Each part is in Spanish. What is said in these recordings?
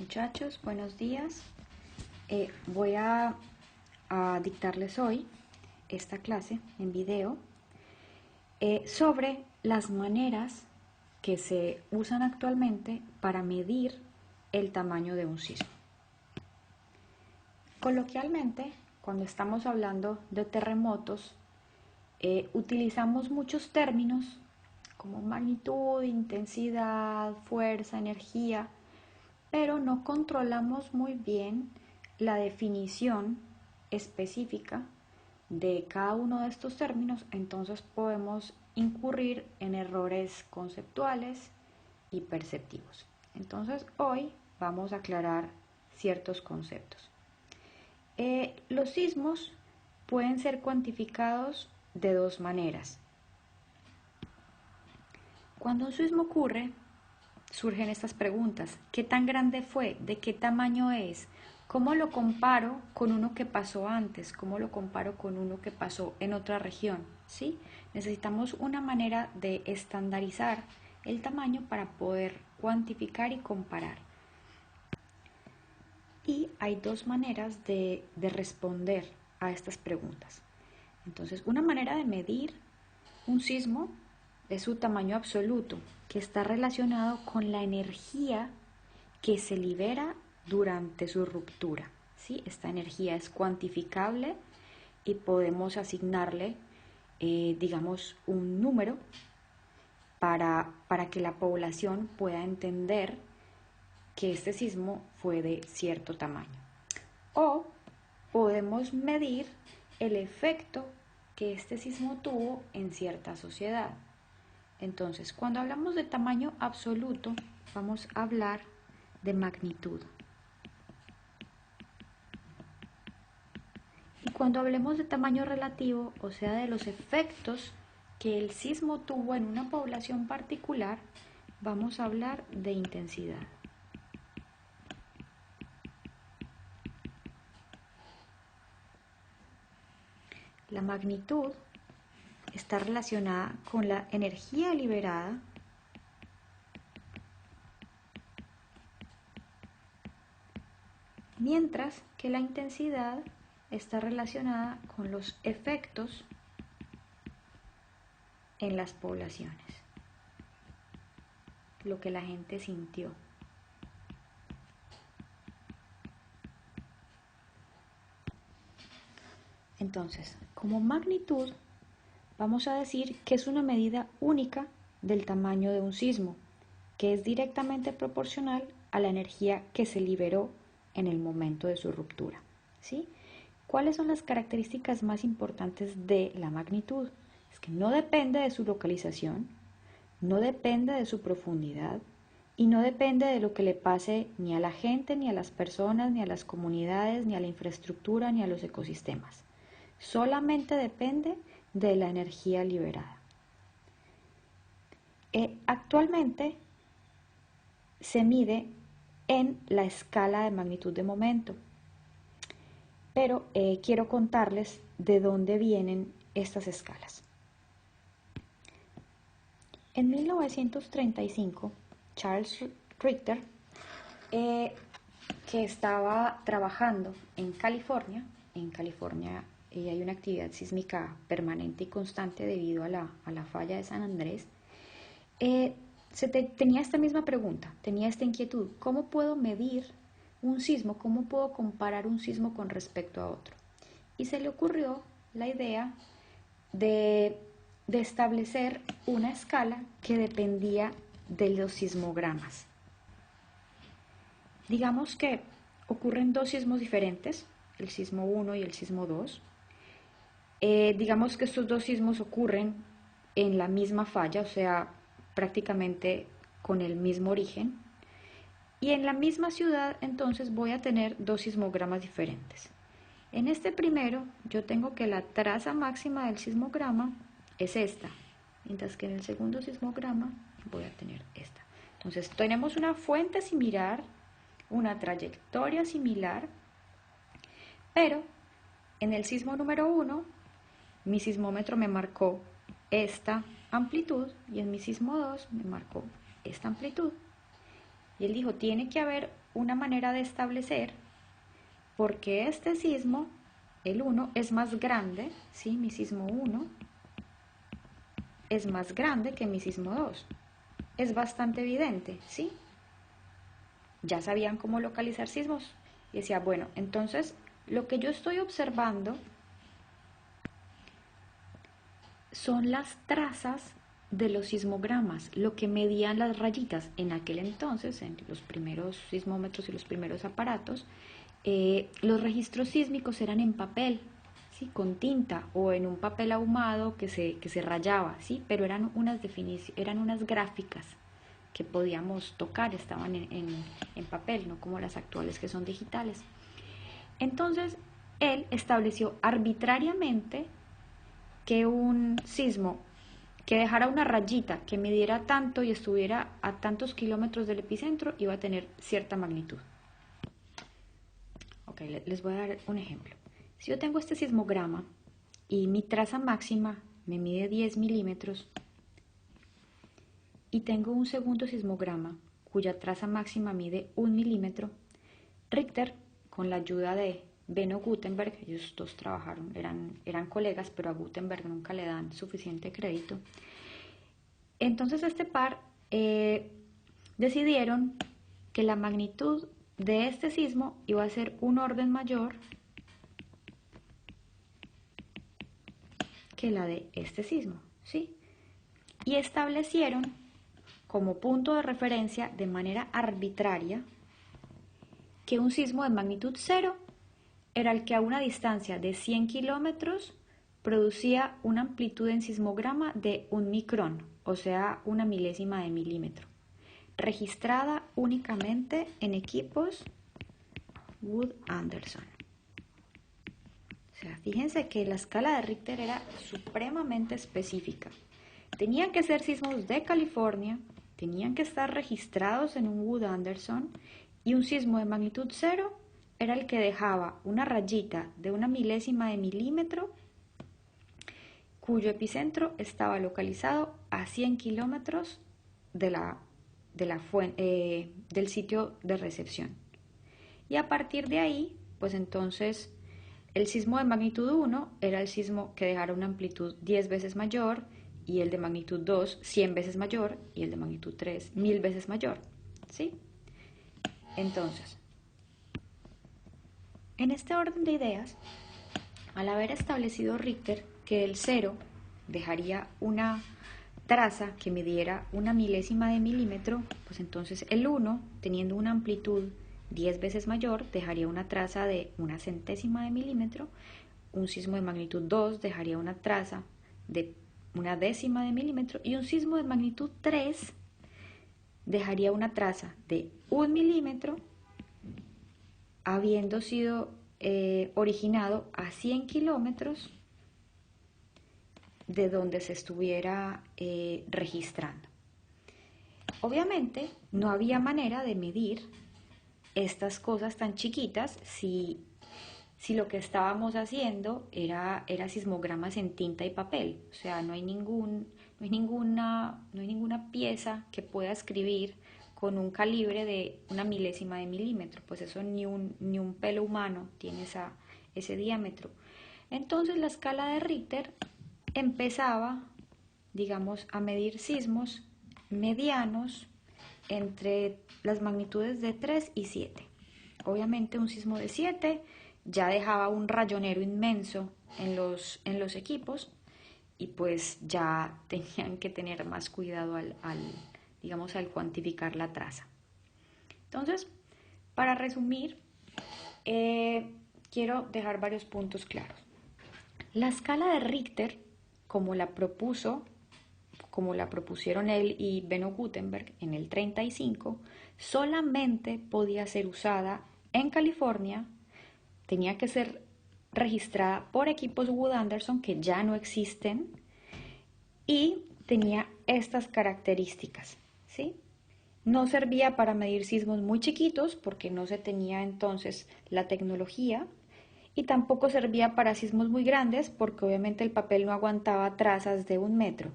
Muchachos, buenos días. Voy a dictarles hoy esta clase en video sobre las maneras que se usan actualmente para medir el tamaño de un sismo. Coloquialmente, cuando estamos hablando de terremotos, utilizamos muchos términos como magnitud, intensidad, fuerza, energía, pero no controlamos muy bien la definición específica de cada uno de estos términos, entonces podemos incurrir en errores conceptuales y perceptivos. Entonces hoy vamos a aclarar ciertos conceptos. Los sismos pueden ser cuantificados de dos maneras. Cuando un sismo ocurre, surgen estas preguntas: ¿qué tan grande fue? ¿De qué tamaño es? ¿Cómo lo comparo con uno que pasó antes? ¿Cómo lo comparo con uno que pasó en otra región? ¿Sí? Necesitamos una manera de estandarizar el tamaño para poder cuantificar y comparar. Y hay dos maneras de responder a estas preguntas. Entonces, una manera de medir un sismo es su tamaño absoluto, que está relacionado con la energía que se libera durante su ruptura. ¿Sí? Esta energía es cuantificable y podemos asignarle, digamos, un número para que la población pueda entender que este sismo fue de cierto tamaño. O podemos medir el efecto que este sismo tuvo en cierta sociedad. Entonces, cuando hablamos de tamaño absoluto, vamos a hablar de magnitud. Y cuando hablemos de tamaño relativo, o sea, de los efectos que el sismo tuvo en una población particular, vamos a hablar de intensidad. La magnitud está relacionada con la energía liberada mientras que la intensidad está relacionada con los efectos en las poblaciones, lo que la gente sintió. Entonces, como magnitud, vamos a decir que es una medida única del tamaño de un sismo, que es directamente proporcional a la energía que se liberó en el momento de su ruptura. ¿Sí? ¿Cuáles son las características más importantes de la magnitud? Es que no depende de su localización, no depende de su profundidad y no depende de lo que le pase ni a la gente, ni a las personas, ni a las comunidades, ni a la infraestructura, ni a los ecosistemas. Solamente depende de la energía liberada. Actualmente se mide en la escala de magnitud de momento, pero quiero contarles de dónde vienen estas escalas. En 1935, Charles Richter, que estaba trabajando en California hay una actividad sísmica permanente y constante debido a la falla de San Andrés, tenía esta misma pregunta, tenía esta inquietud: ¿cómo puedo medir un sismo? ¿Cómo puedo comparar un sismo con respecto a otro? Y se le ocurrió la idea de establecer una escala que dependía de los sismogramas. Digamos que ocurren dos sismos diferentes, el sismo 1 y el sismo 2. Digamos que estos dos sismos ocurren en la misma falla, o sea, prácticamente con el mismo origen. Y en la misma ciudad, entonces, voy a tener dos sismogramas diferentes. En este primero, yo tengo que la traza máxima del sismograma es esta, mientras que en el segundo sismograma voy a tener esta. Entonces, tenemos una fuente similar, una trayectoria similar, pero en el sismo número 1, mi sismómetro me marcó esta amplitud y en mi sismo 2 me marcó esta amplitud. Y él dijo, tiene que haber una manera de establecer por qué este sismo, el 1, es más grande, ¿sí? Mi sismo 1 es más grande que mi sismo 2. Es bastante evidente, ¿sí? Ya sabían cómo localizar sismos. Y decía, bueno, entonces lo que yo estoy observando son las trazas de los sismogramas, lo que medían las rayitas. En aquel entonces, en los primeros sismómetros y los primeros aparatos, los registros sísmicos eran en papel, ¿sí? Con tinta o en un papel ahumado que se rayaba, ¿sí? Pero eran eran unas gráficas que podíamos tocar, estaban en papel, no como las actuales que son digitales. Entonces, él estableció arbitrariamente que un sismo que dejara una rayita que midiera tanto y estuviera a tantos kilómetros del epicentro iba a tener cierta magnitud. Ok, les voy a dar un ejemplo. Si yo tengo este sismograma y mi traza máxima me mide 10 milímetros y tengo un segundo sismograma cuya traza máxima mide 1 milímetro, Richter, con la ayuda de Benno Gutenberg, ellos dos trabajaron, eran colegas, pero a Gutenberg nunca le dan suficiente crédito. Entonces este par decidieron que la magnitud de este sismo iba a ser un orden mayor que la de este sismo, ¿sí? Y establecieron como punto de referencia de manera arbitraria que un sismo de magnitud 0 era el que a una distancia de 100 kilómetros producía una amplitud en sismograma de 1 micrón, o sea, una milésima de milímetro, registrada únicamente en equipos Wood-Anderson. O sea, fíjense que la escala de Richter era supremamente específica. Tenían que ser sismos de California, tenían que estar registrados en un Wood-Anderson, y un sismo de magnitud 0 era el que dejaba una rayita de una milésima de milímetro cuyo epicentro estaba localizado a 100 kilómetros del sitio de recepción. Y a partir de ahí, pues entonces el sismo de magnitud 1 era el sismo que dejara una amplitud 10 veces mayor, y el de magnitud 2 100 veces mayor, y el de magnitud 3 1000 veces mayor, ¿sí? Entonces, en este orden de ideas, al haber establecido Richter que el 0 dejaría una traza que midiera una milésima de milímetro, pues entonces el 1, teniendo una amplitud 10 veces mayor, dejaría una traza de una centésima de milímetro. Un sismo de magnitud 2 dejaría una traza de una décima de milímetro, y un sismo de magnitud 3 dejaría una traza de 1 milímetro, habiendo sido originado a 100 kilómetros de donde se estuviera registrando. Obviamente no había manera de medir estas cosas tan chiquitas si lo que estábamos haciendo era sismogramas en tinta y papel. O sea, no hay ninguna pieza que pueda escribir con un calibre de una milésima de milímetro, pues eso ni un pelo humano tiene ese diámetro. Entonces la escala de Richter empezaba, digamos, a medir sismos medianos entre las magnitudes de 3 y 7. Obviamente un sismo de 7 ya dejaba un rayonero inmenso en los equipos, y pues ya tenían que tener más cuidado al cuantificar la traza. Entonces, para resumir, quiero dejar varios puntos claros. La escala de Richter, como la propusieron él y Benno Gutenberg en el 35, solamente podía ser usada en California, tenía que ser registrada por equipos Wood-Anderson que ya no existen, y tenía estas características, ¿sí? No servía para medir sismos muy chiquitos porque no se tenía entonces la tecnología, y tampoco servía para sismos muy grandes porque obviamente el papel no aguantaba trazas de 1 metro.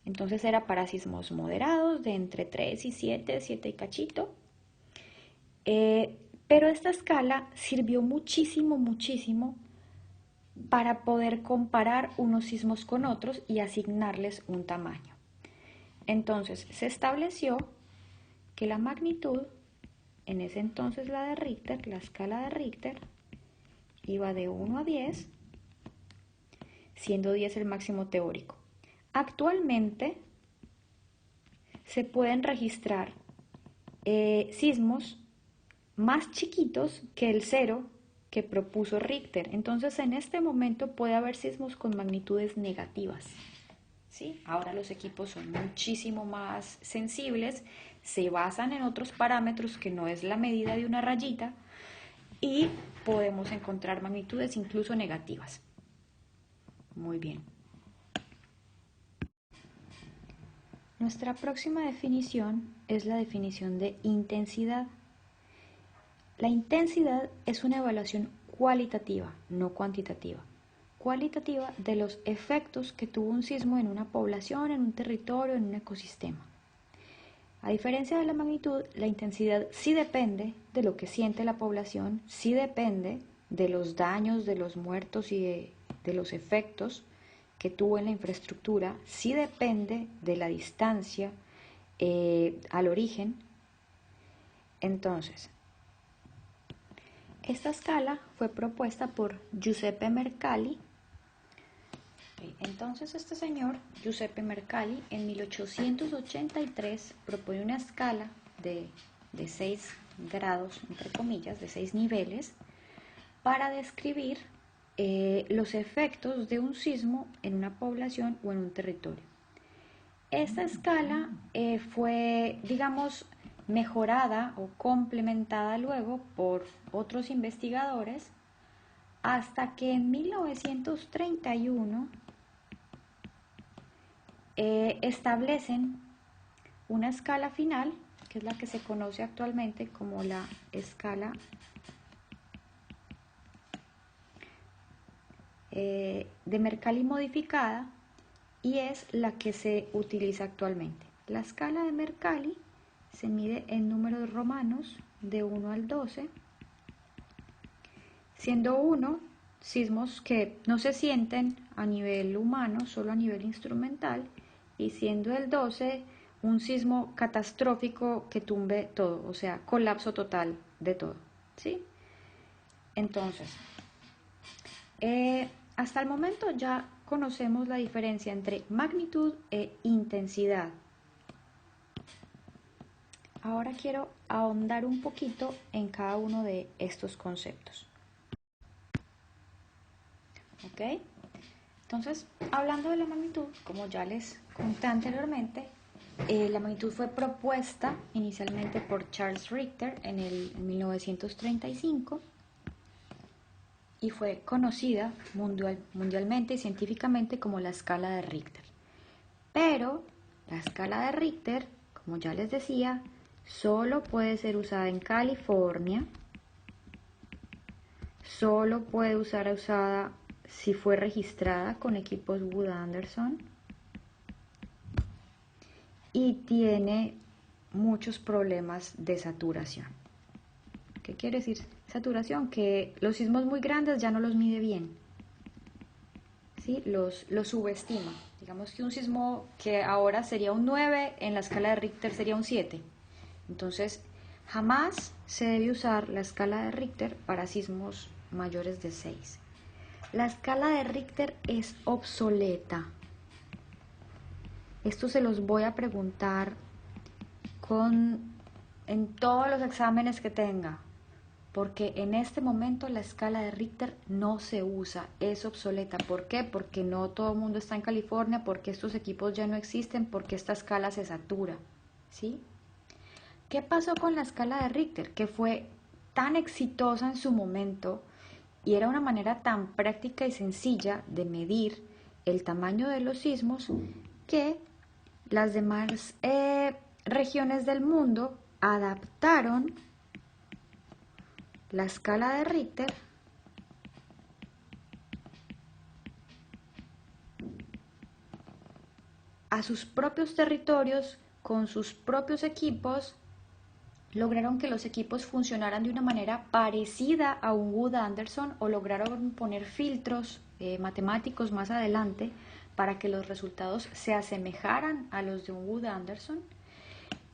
Entonces era para sismos moderados de entre 3 y 7 y cachito. Pero esta escala sirvió muchísimo, muchísimo para poder comparar unos sismos con otros y asignarles un tamaño. Entonces se estableció que la magnitud, en ese entonces la de Richter, la escala de Richter, iba de 1 a 10, siendo 10 el máximo teórico. Actualmente se pueden registrar sismos más chiquitos que el 0 que propuso Richter. Entonces en este momento puede haber sismos con magnitudes negativas. ¿Sí? Ahora los equipos son muchísimo más sensibles, se basan en otros parámetros que no es la medida de una rayita y podemos encontrar magnitudes incluso negativas. Muy bien. Nuestra próxima definición es la definición de intensidad. La intensidad es una evaluación cualitativa, no cuantitativa. Cualitativa de los efectos que tuvo un sismo en una población, en un territorio, en un ecosistema. A diferencia de la magnitud, la intensidad sí depende de lo que siente la población, sí depende de los daños, de los muertos y de los efectos que tuvo en la infraestructura, sí depende de la distancia al origen. Entonces, esta escala fue propuesta por Giuseppe Mercalli. Entonces este señor, Giuseppe Mercalli, en 1883 propone una escala de 6 grados, entre comillas, de 6 niveles, para describir los efectos de un sismo en una población o en un territorio. Esta escala fue, digamos, mejorada o complementada luego por otros investigadores hasta que en 1931 establecen una escala final, que es la que se conoce actualmente como la escala de Mercalli modificada, y es la que se utiliza actualmente. La escala de Mercalli se mide en números romanos de 1 al 12, siendo 1 sismos que no se sienten a nivel humano, solo a nivel instrumental, y siendo el 12 un sismo catastrófico que tumbe todo, o sea, colapso total de todo, ¿sí? Entonces, hasta el momento ya conocemos la diferencia entre magnitud e intensidad. Ahora quiero ahondar un poquito en cada uno de estos conceptos. ¿Ok? Entonces, hablando de la magnitud, como ya les conté anteriormente, la magnitud fue propuesta inicialmente por Charles Richter en 1935 y fue conocida mundialmente y científicamente como la escala de Richter. Pero la escala de Richter, como ya les decía, solo puede ser usada en California, solo puede ser usada si fue registrada con equipos Wood Anderson y tiene muchos problemas de saturación. ¿Qué quiere decir saturación? Que los sismos muy grandes ya no los mide bien, ¿sí? Los subestima. Digamos que un sismo que ahora sería un 9, en la escala de Richter sería un 7. Entonces, jamás se debe usar la escala de Richter para sismos mayores de 6. La escala de Richter es obsoleta. Esto se los voy a preguntar en todos los exámenes que tenga, porque en este momento la escala de Richter no se usa, es obsoleta. ¿Por qué? Porque no todo el mundo está en California, porque estos equipos ya no existen, porque esta escala se satura, ¿sí? ¿Qué pasó con la escala de Richter? Que fue tan exitosa en su momento y era una manera tan práctica y sencilla de medir el tamaño de los sismos que las demás regiones del mundo adaptaron la escala de Richter a sus propios territorios, con sus propios equipos, lograron que los equipos funcionaran de una manera parecida a un Wood-Anderson o lograron poner filtros matemáticos más adelante para que los resultados se asemejaran a los de un Wood-Anderson.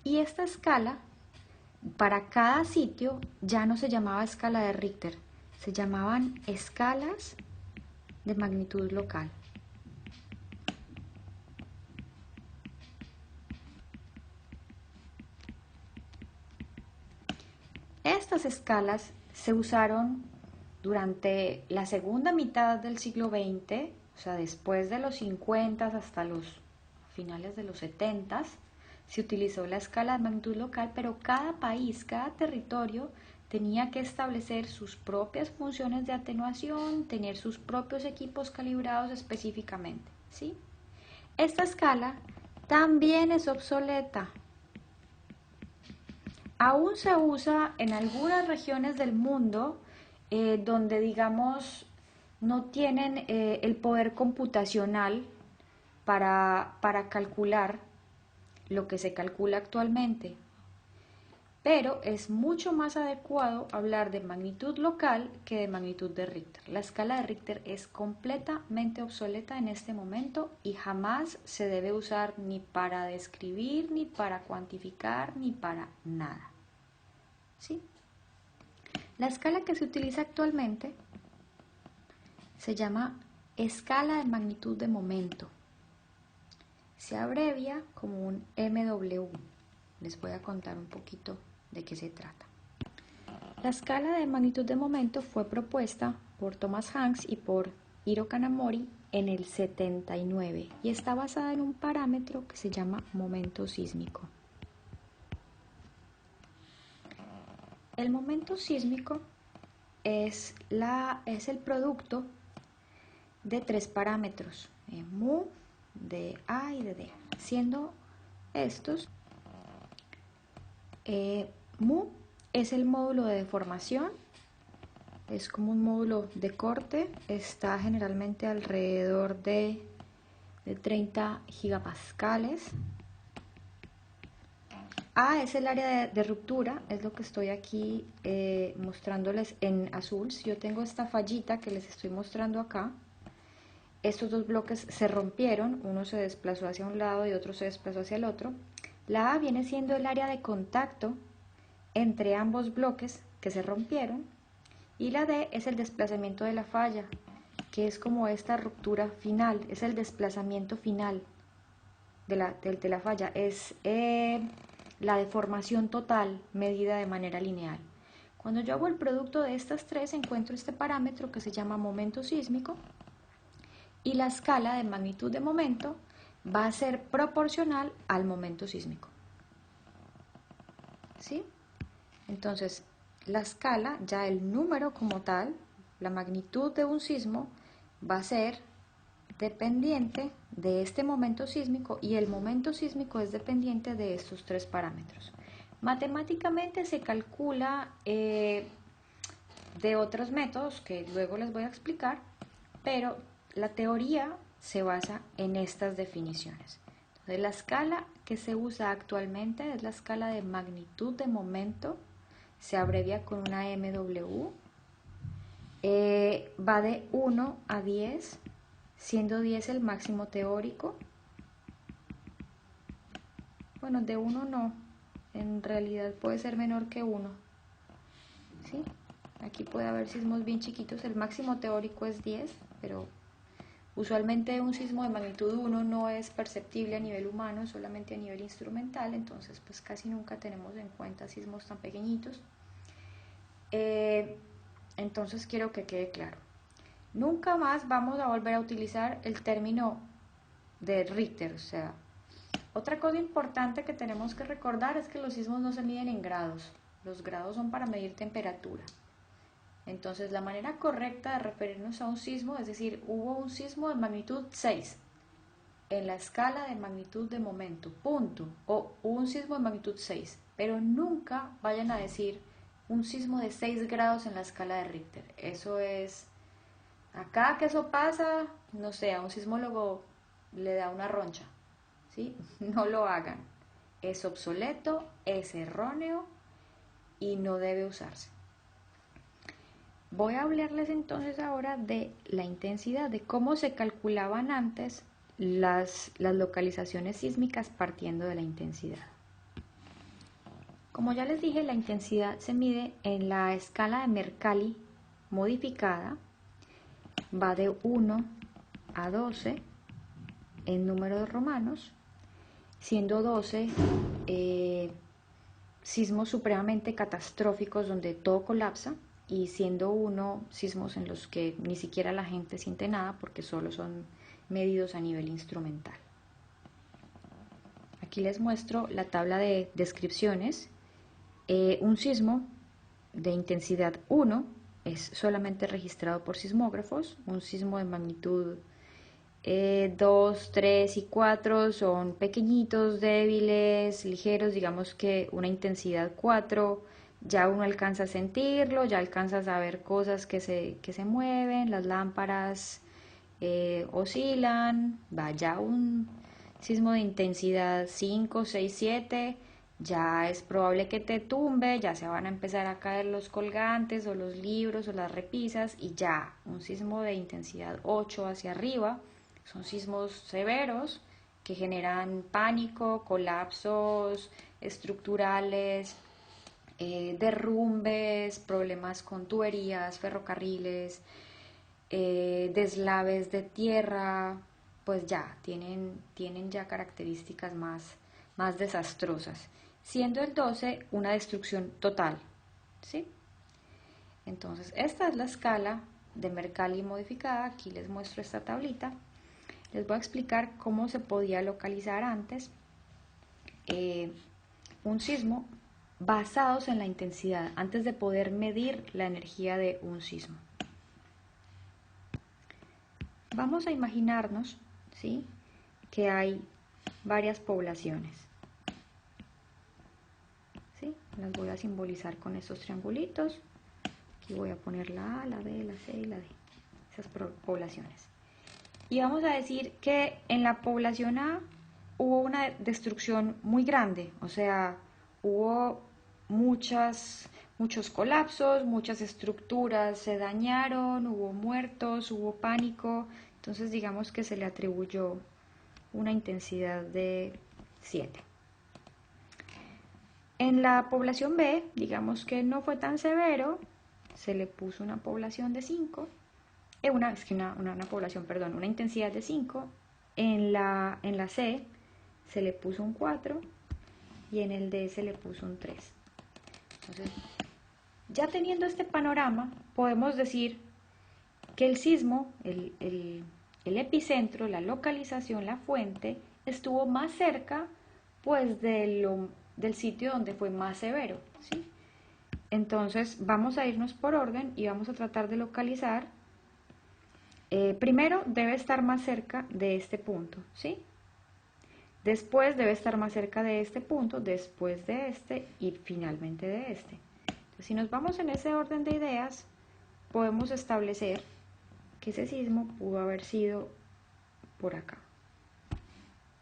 Y esta escala, para cada sitio, ya no se llamaba escala de Richter, se llamaban escalas de magnitud local. Estas escalas se usaron durante la segunda mitad del siglo XX, o sea, después de los 50 hasta los finales de los 70, se utilizó la escala de magnitud local, pero cada país, cada territorio tenía que establecer sus propias funciones de atenuación, tener sus propios equipos calibrados específicamente, ¿sí? Esta escala también es obsoleta. Aún se usa en algunas regiones del mundo donde, digamos, no tienen el poder computacional para calcular lo que se calcula actualmente. Pero es mucho más adecuado hablar de magnitud local que de magnitud de Richter. La escala de Richter es completamente obsoleta en este momento y jamás se debe usar ni para describir, ni para cuantificar, ni para nada. ¿Sí? La escala que se utiliza actualmente se llama escala de magnitud de momento. Se abrevia como un MW. Les voy a contar un poquito de qué se trata. La escala de magnitud de momento fue propuesta por Thomas Hanks y por Hiro Kanamori en el 79 y está basada en un parámetro que se llama momento sísmico. El momento sísmico es el producto de tres parámetros, mu, de A y de D, siendo estos mu es el módulo de deformación, es como un módulo de corte, está generalmente alrededor de 30 gigapascales. A es el área de ruptura, es lo que estoy aquí mostrándoles en azul. Si yo tengo esta fallita que les estoy mostrando acá, estos dos bloques se rompieron, uno se desplazó hacia un lado y otro se desplazó hacia el otro. La A viene siendo el área de contacto entre ambos bloques que se rompieron y la D es el desplazamiento de la falla, que es como esta ruptura final, es el desplazamiento final de la falla, es la deformación total medida de manera lineal. Cuando yo hago el producto de estas tres encuentro este parámetro que se llama momento sísmico y la escala de magnitud de momento va a ser proporcional al momento sísmico. ¿Sí? Entonces, la escala, ya el número como tal, la magnitud de un sismo, va a ser dependiente de este momento sísmico y el momento sísmico es dependiente de estos tres parámetros. Matemáticamente se calcula de otros métodos que luego les voy a explicar, pero la teoría se basa en estas definiciones. Entonces, la escala que se usa actualmente es la escala de magnitud de momento, se abrevia con una MW, va de 1 a 10, siendo 10 el máximo teórico. Bueno, de 1 no, en realidad puede ser menor que 1. ¿Sí? Aquí puede haber sismos bien chiquitos, el máximo teórico es 10, pero usualmente un sismo de magnitud 1 no es perceptible a nivel humano, solamente a nivel instrumental, entonces pues casi nunca tenemos en cuenta sismos tan pequeñitos. Entonces quiero que quede claro. Nunca más vamos a volver a utilizar el término de Richter. O sea, otra cosa importante que tenemos que recordar es que los sismos no se miden en grados. Los grados son para medir temperatura. Entonces, la manera correcta de referirnos a un sismo, es decir, hubo un sismo de magnitud 6 en la escala de magnitud de momento, punto. O hubo un sismo de magnitud 6, pero nunca vayan a decir un sismo de 6 grados en la escala de Richter. Eso es, acá que eso pasa, no sé, a un sismólogo le da una roncha, ¿sí? No lo hagan. Es obsoleto, es erróneo y no debe usarse. Voy a hablarles entonces ahora de la intensidad, de cómo se calculaban antes las localizaciones sísmicas partiendo de la intensidad. Como ya les dije, la intensidad se mide en la escala de Mercalli modificada, va de 1 a 12 en números romanos, siendo 12 sismos supremamente catastróficos donde todo colapsa, y siendo 1 sismos en los que ni siquiera la gente siente nada porque solo son medidos a nivel instrumental. Aquí les muestro la tabla de descripciones. Un sismo de intensidad 1 es solamente registrado por sismógrafos. Un sismo de magnitud 2, 3 y 4 son pequeñitos, débiles, ligeros. Digamos que una intensidad 4 ya uno alcanza a sentirlo, ya alcanzas a ver cosas que se mueven, las lámparas oscilan. Ya un sismo de intensidad 5, 6, 7 ya es probable que te tumbe, ya se van a empezar a caer los colgantes o los libros o las repisas. Y ya un sismo de intensidad 8 hacia arriba son sismos severos que generan pánico, colapsos estructurales, derrumbes, problemas con tuberías, ferrocarriles, deslaves de tierra. Pues ya tienen ya características más desastrosas, siendo el 12 una destrucción total, ¿sí? Entonces, esta es la escala de Mercalli modificada. Aquí les muestro esta tablita. Les voy a explicar cómo se podía localizar antes un sismo basados en la intensidad, antes de poder medir la energía de un sismo. Vamos a imaginarnos, ¿sí?, que hay varias poblaciones. ¿Sí? Las voy a simbolizar con estos triangulitos. Aquí voy a poner la A, la B, la C y la D, esas poblaciones. Y vamos a decir que en la población A hubo una destrucción muy grande, o sea, hubo muchos colapsos, muchas estructuras se dañaron, hubo muertos, hubo pánico. Entonces digamos que se le atribuyó una intensidad de 7. En la población B, digamos que no fue tan severo, se le puso una población de 5, una intensidad de 5. En la C se le puso un 4 y en el D se le puso un 3. Entonces, ya teniendo este panorama, podemos decir que el sismo, el epicentro, la localización, la fuente, estuvo más cerca pues del sitio donde fue más severo, ¿sí? Entonces vamos a irnos por orden y vamos a tratar de localizar. Primero debe estar más cerca de este punto, ¿sí? Después debe estar más cerca de este punto, después de este y finalmente de este. Entonces, si nos vamos en ese orden de ideas, podemos establecer que ese sismo pudo haber sido por acá,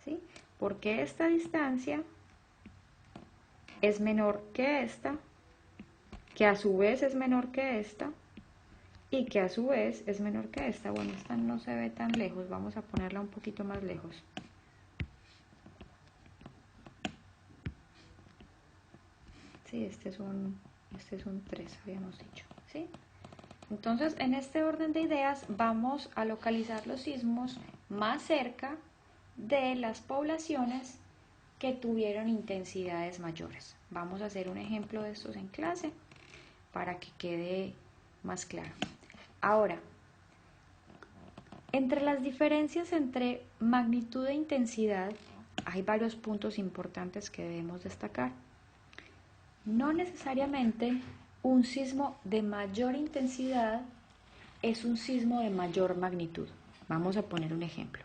¿sí? Porque esta distancia es menor que esta, que a su vez es menor que esta, y que a su vez es menor que esta. Bueno, esta no se ve tan lejos, vamos a ponerla un poquito más lejos. Sí, este es un 3, habíamos dicho, ¿sí? Entonces, en este orden de ideas vamos a localizar los sismos más cerca de las poblaciones que tuvieron intensidades mayores. Vamos a hacer un ejemplo de estos en clase para que quede más claro. Ahora, entre las diferencias entre magnitud e intensidad hay varios puntos importantes que debemos destacar. No necesariamente un sismo de mayor intensidad es un sismo de mayor magnitud. Vamos a poner un ejemplo.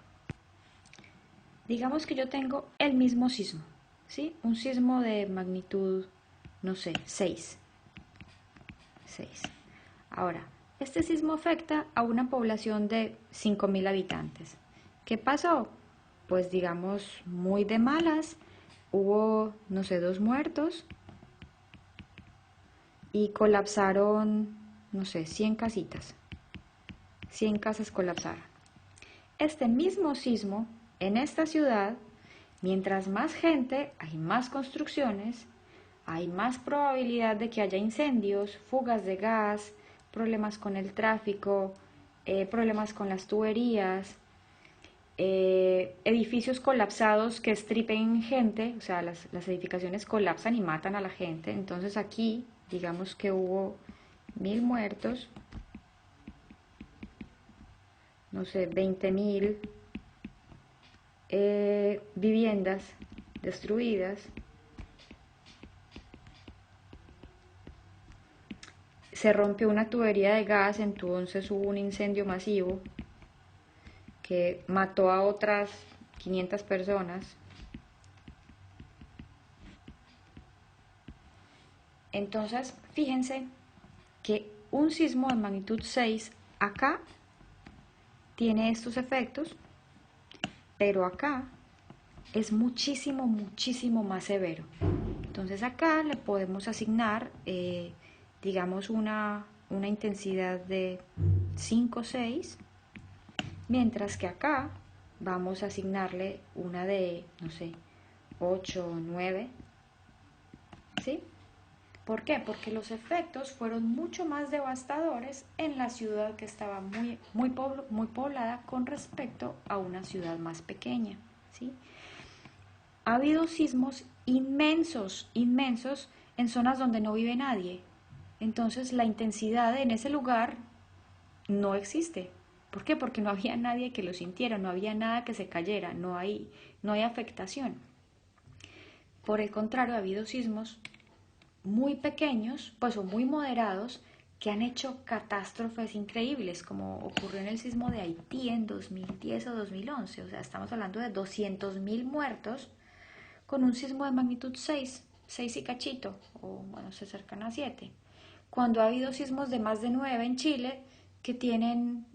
Digamos que yo tengo el mismo sismo, ¿sí? Un sismo de magnitud, no sé, 6. Ahora, este sismo afecta a una población de 5.000 habitantes. ¿Qué pasó? Pues digamos, muy de malas, hubo, no sé, 2 muertos, y colapsaron, no sé, 100 casitas. 100 casas colapsaron. Este mismo sismo en esta ciudad, mientras más gente, hay más construcciones, hay más probabilidad de que haya incendios, fugas de gas, problemas con el tráfico, problemas con las tuberías, edificios colapsados que estripen gente, o sea, las edificaciones colapsan y matan a la gente. Entonces aquí, digamos que hubo 1000 muertos, no sé, 20.000 viviendas destruidas. Se rompió una tubería de gas, entonces hubo un incendio masivo que mató a otras 500 personas. Entonces, fíjense que un sismo de magnitud 6 acá tiene estos efectos, pero acá es muchísimo, muchísimo más severo. Entonces acá le podemos asignar, digamos, una intensidad de 5 o 6, mientras que acá vamos a asignarle una de, no sé, 8 o 9, ¿sí? ¿Por qué? Porque los efectos fueron mucho más devastadores en la ciudad que estaba muy poblada con respecto a una ciudad más pequeña, ¿sí? Ha habido sismos inmensos, inmensos en zonas donde no vive nadie. Entonces la intensidad en ese lugar no existe. ¿Por qué? Porque no había nadie que lo sintiera, no había nada que se cayera, no hay afectación. Por el contrario, ha habido sismos muy pequeños, pues o muy moderados, que han hecho catástrofes increíbles, como ocurrió en el sismo de Haití en 2010 o 2011. O sea, estamos hablando de 200.000 muertos con un sismo de magnitud 6, 6 y cachito, o bueno, se acercan a 7. Cuando ha habido sismos de más de 9 en Chile, que tienen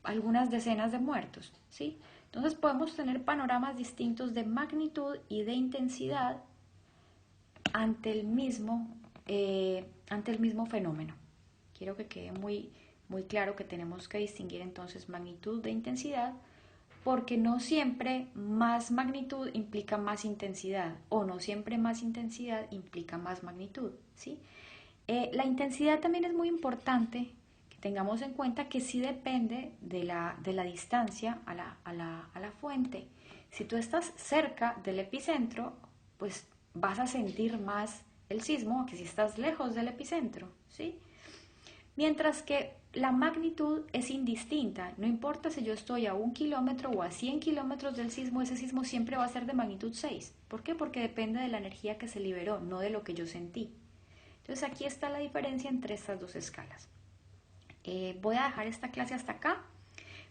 algunas decenas de muertos, ¿sí? Entonces podemos tener panoramas distintos de magnitud y de intensidad ante el mismo fenómeno. Quiero que quede muy claro que tenemos que distinguir entonces magnitud de intensidad, porque no siempre más magnitud implica más intensidad, o no siempre más intensidad implica más magnitud, ¿sí? La intensidad también es muy importante que tengamos en cuenta que sí depende de la distancia a la fuente. Si tú estás cerca del epicentro, pues vas a sentir más el sismo que si estás lejos del epicentro, ¿sí? Mientras que la magnitud es indistinta, no importa si yo estoy a 1 kilómetro o a 100 kilómetros del sismo, ese sismo siempre va a ser de magnitud 6. ¿Por qué? Porque depende de la energía que se liberó, no de lo que yo sentí. Entonces aquí está la diferencia entre estas dos escalas. Voy a dejar esta clase hasta acá.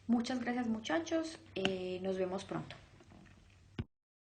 Muchas gracias muchachos, nos vemos pronto.